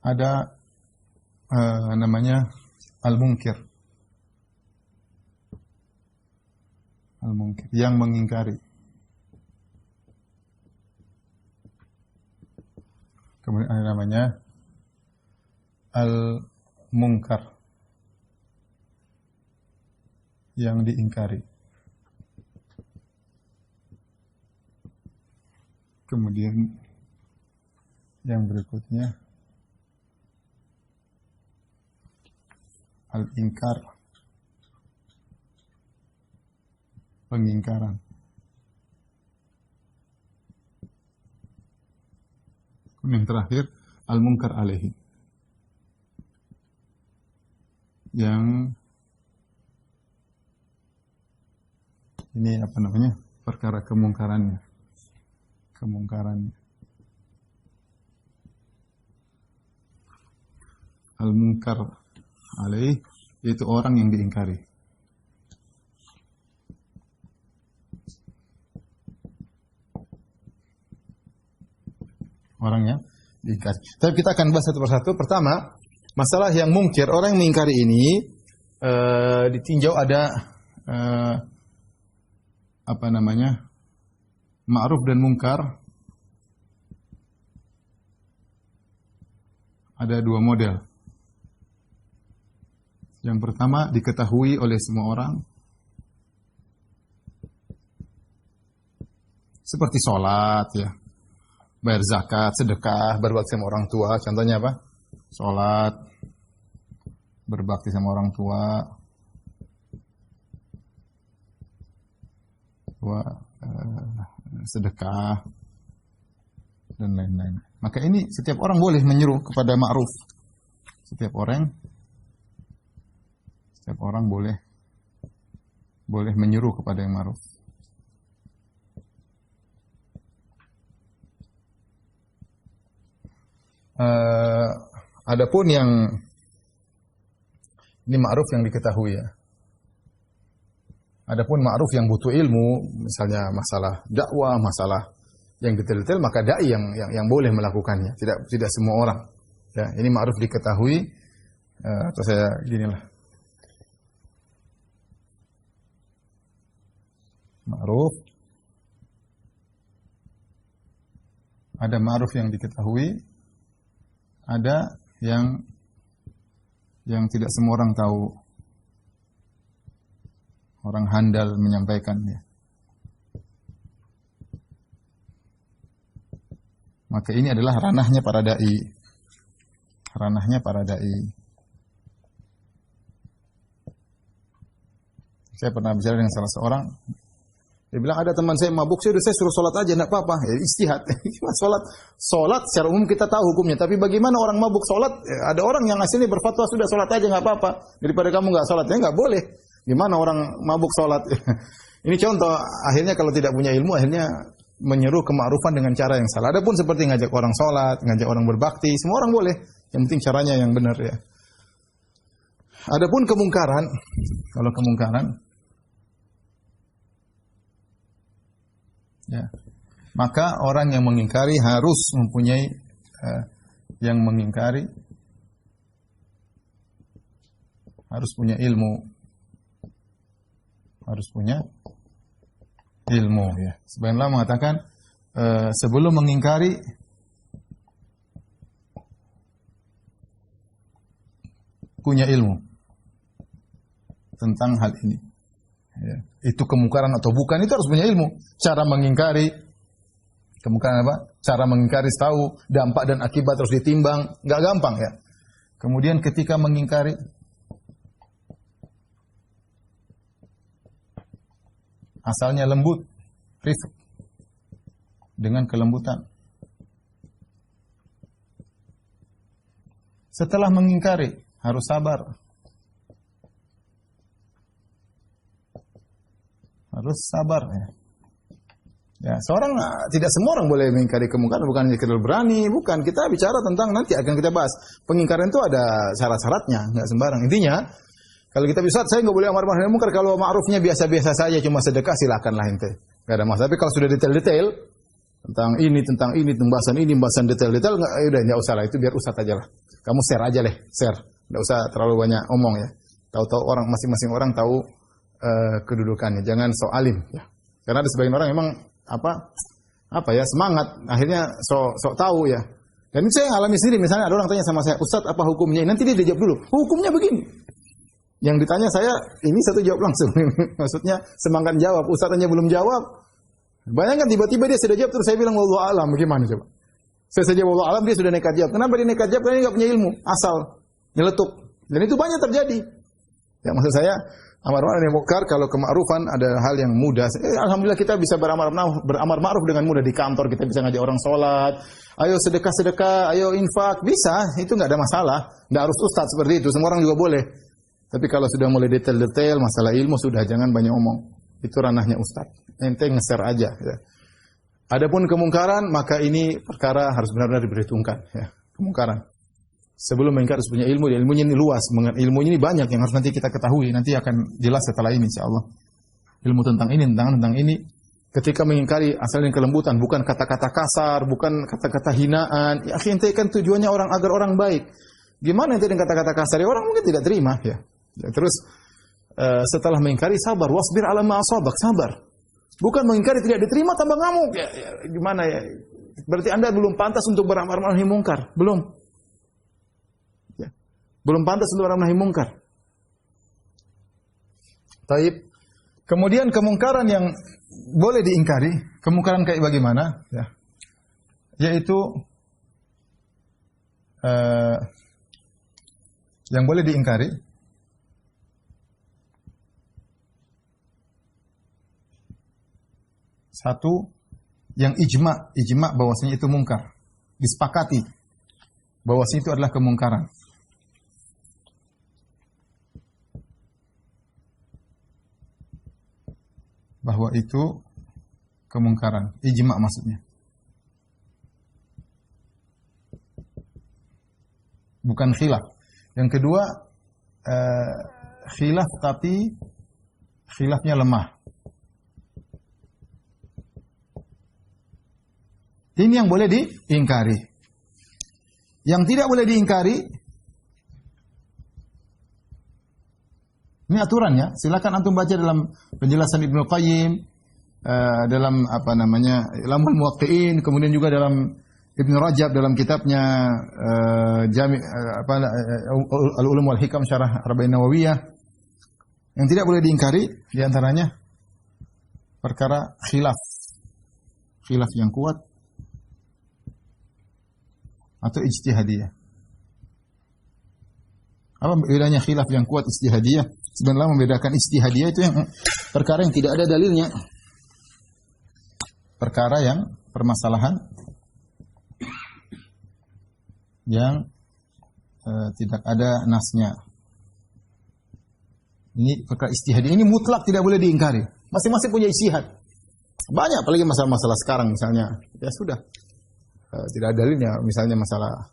Ada namanya al-munkir. Al-munkir yang mengingkari. Kemudian ada namanya al-munkar yang diingkari. Kemudian yang berikutnya al-inkar, pengingkaran. Yang terakhir al-munkar alaihi, yang ini perkara kemungkarannya. Al-munkar alaih, yaitu orang yang diingkari. Orangnya diingkari. Tapi kita akan bahas satu persatu. Pertama, masalah yang mungkir, orang yang mengingkari ini ditinjau ada ma'ruf dan mungkar. Ada dua model. Yang pertama diketahui oleh semua orang, seperti sholat, ya, bayar zakat, sedekah, berbakti sama orang tua. Contohnya apa? Sholat, berbakti sama orang tua, sedekah, dan lain-lain. Maka ini setiap orang boleh menyeru kepada ma'ruf. Setiap orang boleh menyeru kepada yang ma'ruf. Adapun yang ini ma'ruf yang diketahui, ya. Adapun ma'ruf yang butuh ilmu, misalnya masalah dakwah, masalah yang detail-detail, maka dai yang boleh melakukannya. Tidak semua orang. Ya, ini ma'ruf diketahui, atau saya ginilah. Ma'ruf, ada ma'ruf yang diketahui, ada yang tidak semua orang tahu, orang handal menyampaikannya. Maka ini adalah ranahnya para dai. Saya pernah bicara dengan salah seorang. Dia bilang, ada teman saya mabuk, saya suruh sholat aja, enggak apa-apa. Ya, istihad. Sholat secara umum kita tahu hukumnya, tapi bagaimana orang mabuk sholat? Ya, ada orang yang aslinya berfatwa, sudah sholat aja enggak apa-apa. Daripada kamu enggak sholat, ya enggak boleh. Gimana orang mabuk sholat? Ini contoh, akhirnya kalau tidak punya ilmu, akhirnya menyeru kema'rufan dengan cara yang salah. Adapun seperti ngajak orang sholat, ngajak orang berbakti, semua orang boleh. Yang penting caranya yang benar ya. Adapun kemungkaran, kalau kemungkaran, ya, maka orang yang mengingkari harus mempunyai yang mengingkari harus punya ilmu, harus punya ilmu. Ya. Sebagian ulama mengatakan sebelum mengingkari punya ilmu tentang hal ini. Ya. Itu kemungkaran atau bukan, itu harus punya ilmu. Cara mengingkari kemungkaran apa? Cara mengingkari tahu dampak dan akibat terus ditimbang, nggak gampang ya. Kemudian ketika mengingkari asalnya lembut, rifq, dengan kelembutan. Setelah mengingkari harus sabar. Harus sabar ya. Ya, seorang tidak semua orang boleh mengingkari kemungkaran, bukan sekedar berani, bukan. Kita bicara tentang nanti akan kita bahas. Pengingkaran itu ada syarat-syaratnya, enggak sembarang. Intinya, kalau kita bisa, saya enggak boleh amar ma'ruf nahi munkar kalau ma'rufnya biasa-biasa saja, cuma sedekah silakanlah ente. Enggak ada masalah. Tapi kalau sudah detail-detail tentang ini, pembahasan detail-detail enggak usah lah, itu biar ustaz aja lah. Kamu share aja deh, share. Enggak usah terlalu banyak omong ya. Tahu-tahu orang masing-masing orang tahu kedudukannya, jangan so alim ya. Karena ada sebagian orang memang apa ya, semangat, akhirnya sok tahu ya. Dan ini saya alami sendiri, misalnya ada orang tanya sama saya, Ustaz apa hukumnya? Nanti dia jawab dulu, hukumnya begini. Yang ditanya saya, ini satu jawab langsung. Maksudnya semangat jawab, Ustaznya belum jawab. Bayangkan tiba-tiba dia sudah jawab, terus saya bilang wallahu alam, bagaimana coba? Saya saja wallahu alam, dia sudah nekat jawab. Kenapa dia nekat jawab? Karena dia nggak punya ilmu, asal nyeletuk. Dan itu banyak terjadi. Ya maksud saya, amar ma'ruf nahi munkar, kalau kema'rufan ada hal yang mudah. Alhamdulillah kita bisa beramar ma'ruf dengan mudah di kantor, kita bisa ngajak orang sholat. Ayo sedekah, ayo infak, bisa, itu enggak ada masalah. Enggak harus ustaz seperti itu, semua orang juga boleh. Tapi kalau sudah mulai detail-detail masalah ilmu sudah, jangan banyak omong. Itu ranahnya ustaz. Ente nge-share aja ya. Adapun kemungkaran, maka ini perkara harus benar-benar diperhitungkan ya. Kemungkaran. Sebelum mengingkar harus punya ilmu, ilmunya ini luas, ilmunya ini banyak yang harus nanti kita ketahui, nanti akan jelas setelah ini insyaallah. Ilmu tentang ini. Ketika mengingkari asalnya kelembutan, bukan kata-kata kasar, bukan kata-kata hinaan. Ya, ente kan tujuannya orang agar orang baik. Gimana ente dengan kata-kata kasar? Ya, orang mungkin tidak terima ya. Terus setelah mengingkari sabar, wasbir ala ma asabak, sabar. Bukan mengingkari tidak diterima tambah ngamuk. Ya, gimana ya? Berarti Anda belum pantas untuk beramar ma'ruf nahi munkar, belum. Belum pantas untuk beramar nahi munkar. Taib. Kemudian kemungkaran yang boleh diingkari, kemungkaran kayak bagaimana? Ya. Yaitu yang boleh diingkari satu, yang ijma bahwasanya itu mungkar. Disepakati bahwasanya itu adalah kemungkaran. Bahwa itu kemungkaran, ijma maksudnya. Bukan khilaf. Yang kedua, khilaf tapi khilafnya lemah. Ini yang boleh diingkari. Yang tidak boleh diingkari, ini aturannya, silakan antum baca dalam penjelasan Ibnu Qayyim, dalam Ilamul Muwaqqi'in, kemudian juga dalam Ibnu Rajab dalam kitabnya Al-Ulum wal Hikam Syarah Arba'in Nawawiyah. Yang tidak boleh diingkari di antaranya perkara khilaf yang kuat atau ijtihadiyah. Apa bedanya khilaf yang kuat ijtihadiyah? Sebenarnya membedakan ijtihadiyah itu yang perkara yang tidak ada dalilnya. Perkara yang permasalahan yang tidak ada nasnya. Ini perkara ijtihadi. Ini mutlak tidak boleh diingkari. Masing-masing punya ijtihad. Banyak, apalagi masalah-masalah sekarang misalnya. Ya sudah. Tidak ada dalilnya. Misalnya masalah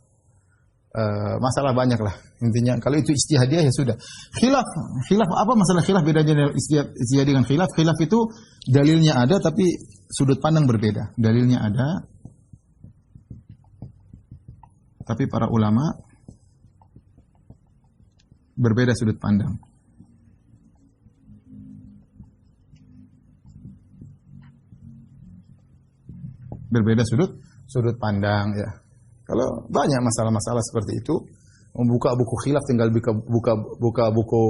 banyak lah. Intinya kalau itu ijtihadiyah ya sudah. Khilaf apa masalah khilaf bedanya dengan ijtihad dengan khilaf? Khilaf itu dalilnya ada tapi sudut pandang berbeda. Dalilnya ada tapi para ulama berbeda sudut pandang. Berbeda sudut pandang ya. Kalau banyak masalah-masalah seperti itu, membuka buku khilaf tinggal buka buku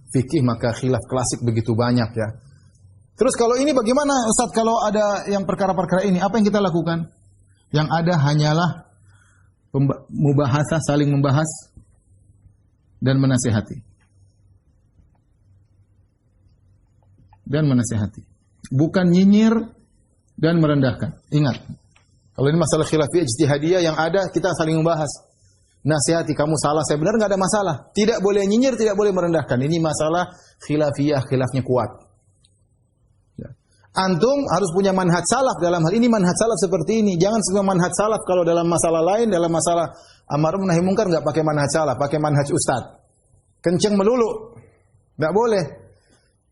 fikih maka khilaf klasik begitu banyak ya. Terus kalau ini bagaimana Ustaz kalau ada yang perkara-perkara ini, apa yang kita lakukan? Yang ada hanyalah mubahasah, saling membahas dan menasihati. Bukan nyinyir dan merendahkan. Ingat, kalau ini masalah khilafiyah ijtihadiyah yang ada kita saling membahas. Nasihati, kamu salah, saya benar, enggak ada masalah. Tidak boleh nyinyir, tidak boleh merendahkan. Ini masalah khilafiyah, khilafnya kuat. Ya. Antum harus punya manhaj salaf dalam hal ini, manhaj salaf seperti ini. Jangan semua manhaj salaf kalau dalam masalah lain, dalam masalah amar ma'ruf nahi munkar enggak pakai manhaj salaf, pakai manhaj ustaz. Kenceng melulu. Enggak boleh.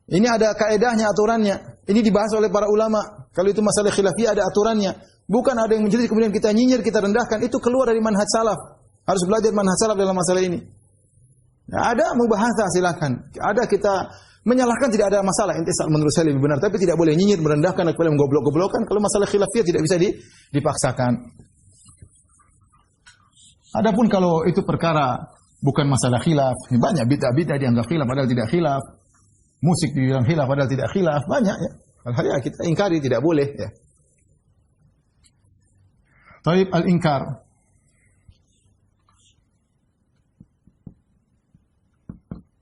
Ini ada kaedahnya, aturannya. Ini dibahas oleh para ulama. Kalau itu masalah khilafiyah ada aturannya. Bukan ada yang menjerit kemudian kita nyinyir, kita rendahkan. Itu keluar dari manhaj salaf. Harus belajar manhaj salaf dalam masalah ini. Nah, ada mubahasah silakan. Ada kita menyalahkan tidak ada masalah. Intisal menurut saya lebih benar. Tapi tidak boleh nyinyir, merendahkan, kemudian menggoblok-goblokan. Kalau masalah khilafiyah tidak bisa dipaksakan. Adapun kalau itu perkara bukan masalah khilaf. Banyak bid'ah dianggap khilaf padahal tidak khilaf. Musik dibilang khilaf padahal tidak khilaf. Banyak ya. Hal-hal ya kita ingkari tidak boleh ya. Taib al-inkar.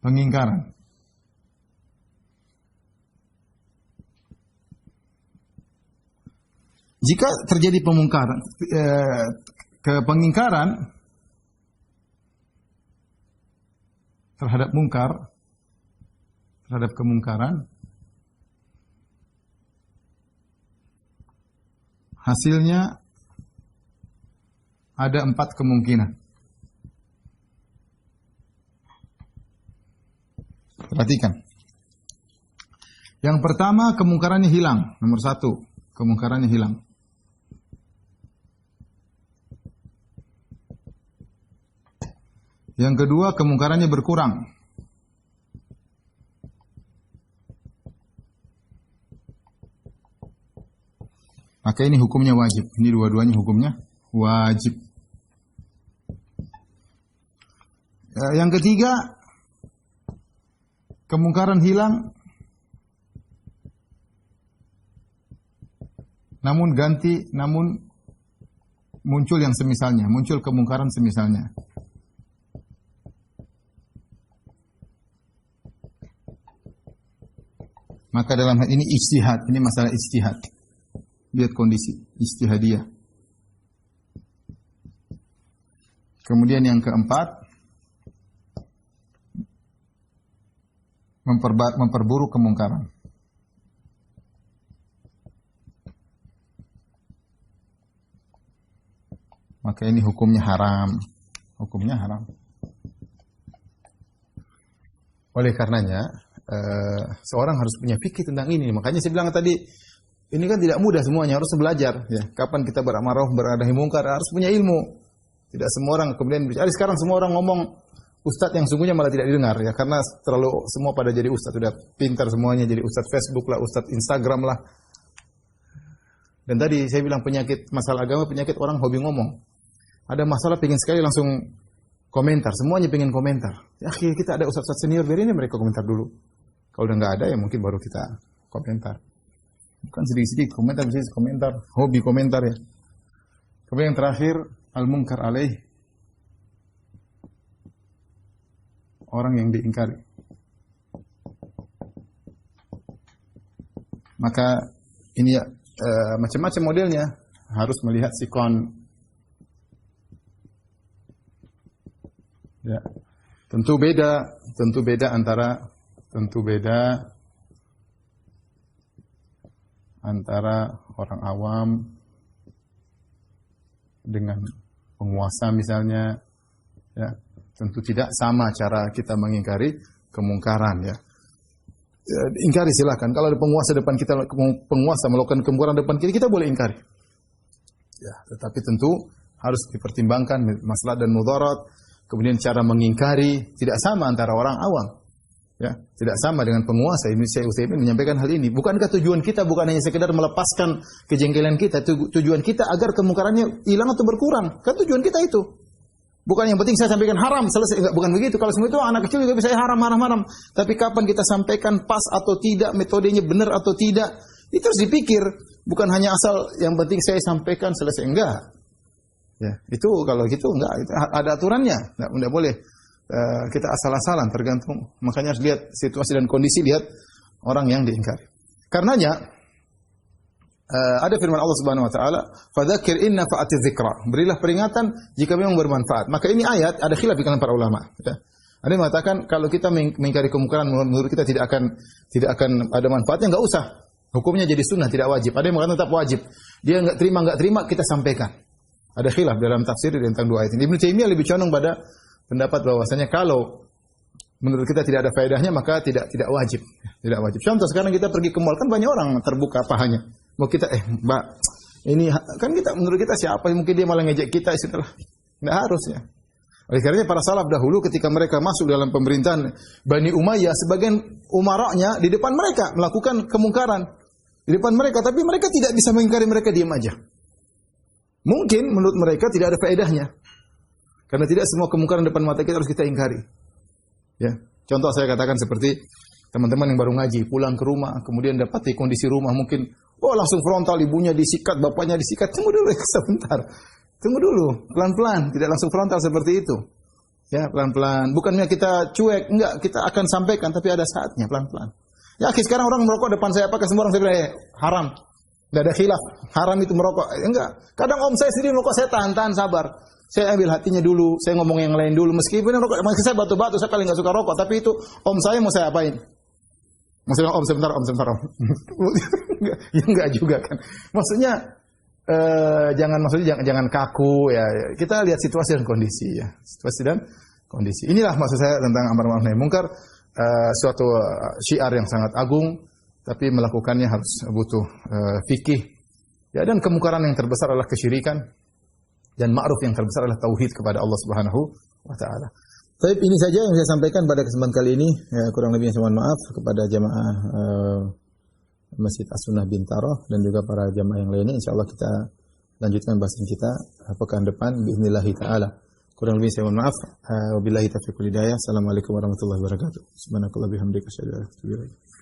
Pengingkaran. Jika terjadi pengingkaran terhadap mungkar, terhadap kemungkaran, hasilnya ada 4 kemungkinan. Perhatikan. Yang pertama, kemungkarannya hilang. Nomor 1, kemungkarannya hilang. Yang kedua, kemungkarannya berkurang. Maka ini hukumnya wajib. Ini dua-duanya hukumnya wajib. Yang ketiga, kemungkaran hilang, namun muncul yang semisalnya, muncul kemungkaran semisalnya. Maka dalam hal ini ijtihad, ini masalah ijtihad. Lihat kondisi ijtihadiyah. Kemudian yang keempat, memperburuk kemungkaran. Maka ini hukumnya haram. Hukumnya haram. Oleh karenanya, seorang harus punya fikih tentang ini. Makanya saya bilang tadi, ini kan tidak mudah semuanya, harus belajar. Ya. Kapan kita beramar ma'ruf, nahi munkar, harus punya ilmu. Tidak semua orang kemudian bicara. Sekarang semua orang ngomong ustadz yang sungguhnya malah tidak didengar ya, karena terlalu semua pada jadi ustadz, sudah pintar semuanya jadi ustadz Facebook lah, ustadz Instagram lah. Dan tadi saya bilang penyakit masalah agama, penyakit orang hobi ngomong. Ada masalah pengen sekali langsung komentar, semuanya pengen komentar. Ya kita ada ustadz senior, biarin mereka komentar dulu. Kalau udah nggak ada ya mungkin baru kita komentar. Bukan sedikit-sedikit komentar, sedikit komentar, hobi komentar ya. Kemudian yang terakhir, al-munkar alaih. Orang yang diingkari. Maka ini ya macam-macam modelnya, harus melihat sikon. Ya. Tentu beda antara tentu beda antara orang awam dengan penguasa misalnya, ya, tentu tidak sama cara kita mengingkari kemungkaran, ya. Ya, ingkari silakan. Kalau ada penguasa depan kita, penguasa melakukan kemungkaran depan kita boleh ingkari. Ya, tetapi tentu harus dipertimbangkan maslahat dan mudarat. Kemudian cara mengingkari tidak sama antara orang awam. Ya, tidak sama dengan penguasa. Ibnu Utsaimin menyampaikan hal ini. Bukankah tujuan kita bukan hanya sekedar melepaskan kejengkelan kita, tujuan kita agar kemungkarannya hilang atau berkurang. Kan tujuan kita itu. Bukan yang penting saya sampaikan haram, selesai. Enggak, bukan begitu. Kalau semua itu anak kecil juga bisa haram. Tapi kapan kita sampaikan pas atau tidak, metodenya benar atau tidak, itu harus dipikir. Bukan hanya asal yang penting saya sampaikan selesai. Enggak. Ya, itu kalau gitu enggak, itu ada aturannya. Enggak boleh kita asal-asalan, tergantung. Makanya harus lihat situasi dan kondisi, lihat orang yang diingkari. Karenanya ada firman Allah Subhanahu wa taala, "Fadzakir in nafa'atiz dzikra." Berilah peringatan jika memang bermanfaat. Maka ini ayat ada khilaf di kalangan para ulama, ya. Ada yang mengatakan kalau kita mengingkari kemungkaran menurut kita tidak akan ada manfaatnya, enggak usah. Hukumnya jadi sunnah, tidak wajib. Ada yang mengatakan tetap wajib. Dia enggak terima kita sampaikan. Ada khilaf dalam tafsir tentang dua ayat ini. Ibnu Taimiyah lebih condong pada pendapat bahwasanya kalau menurut kita tidak ada faedahnya maka tidak wajib. Tidak wajib. Contoh sekarang kita pergi ke mall, kan banyak orang terbuka pahanya. Mau kita Mbak, ini kan kita menurut kita siapa, mungkin dia malah ngejek kita istilah. Enggak harusnya. Oleh karenanya para salaf dahulu ketika mereka masuk dalam pemerintahan Bani Umayyah, sebagian umaranya di depan mereka melakukan kemungkaran. Di depan mereka, tapi mereka tidak bisa mengingkari, mereka diam aja. Mungkin menurut mereka tidak ada faedahnya. Karena tidak semua kemungkaran depan mata kita harus kita ingkari. Ya, contoh saya katakan seperti teman-teman yang baru ngaji, pulang ke rumah, kemudian dapati kondisi rumah mungkin, langsung frontal, ibunya disikat, bapaknya disikat. Tunggu dulu sebentar. Tunggu dulu, pelan-pelan, tidak langsung frontal seperti itu. Ya, pelan-pelan. Bukannya kita cuek, enggak, kita akan sampaikan, tapi ada saatnya, pelan-pelan. Ya, sekarang orang merokok depan saya, apakah semua orang saya bilang, haram? Tidak ada khilaf, haram itu merokok. Enggak. Kadang om saya sendiri merokok, saya tahan, sabar. Saya ambil hatinya dulu, saya ngomong yang lain dulu. Meskipun rokok, saya batu-batu, saya paling nggak suka rokok. Tapi itu om saya mau saya apain? Maksudnya om sebentar om. Enggak juga kan. Maksudnya jangan kaku ya. Kita lihat situasi dan kondisi ya. Situasi dan kondisi. Inilah maksud saya tentang amar ma'ruf nahi munkar, suatu syiar yang sangat agung, tapi melakukannya harus butuh fikih. Ya, dan kemungkaran yang terbesar adalah kesyirikan. Dan ma'ruf yang terbesar adalah tauhid kepada Allah Subhanahu wa taala. Baik, ini saja yang saya sampaikan pada kesempatan kali ini. Ya, kurang lebihnya saya mohon maaf kepada jamaah Masjid As-Sunnah Bintaro dan juga para jamaah yang lainnya. Insyaallah kita lanjutkan bahasan kita pekan depan باذنillah taala. Kurang lebih saya mohon maaf. Wabillahi taufiq wal hidayah. Assalamualaikum warahmatullahi wabarakatuh. Subhanakallah bihamdika asyhadu an la ilaha illa anta